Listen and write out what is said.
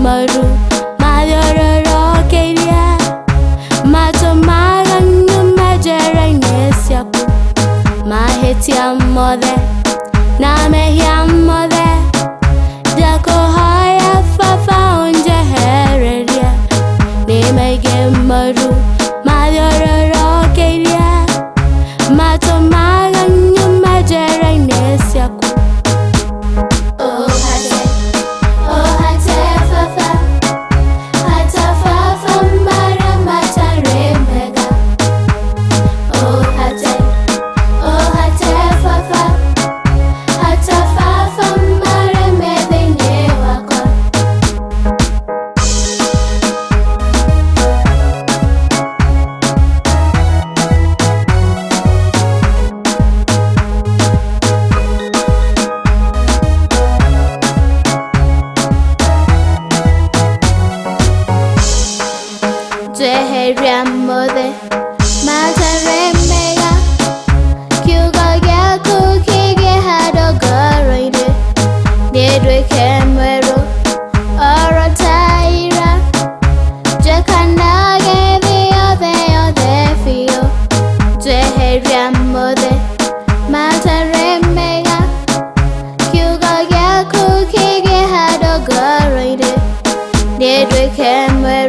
maru Mayoro keria Mato maganyu majere nesiaku Maheti amode Na mehi amode Dako haya fafa unje hereria Nemege maru Mayoro keria Mato maganyu majere nesiaku Jeheria mode Matare mega Kyuga yaku kige hado goroide Nedwe kemwero Oro taira Jekanage the fio Jeheria mode Matare mega Kyuga yaku kige hado goroide Nedwe kemwero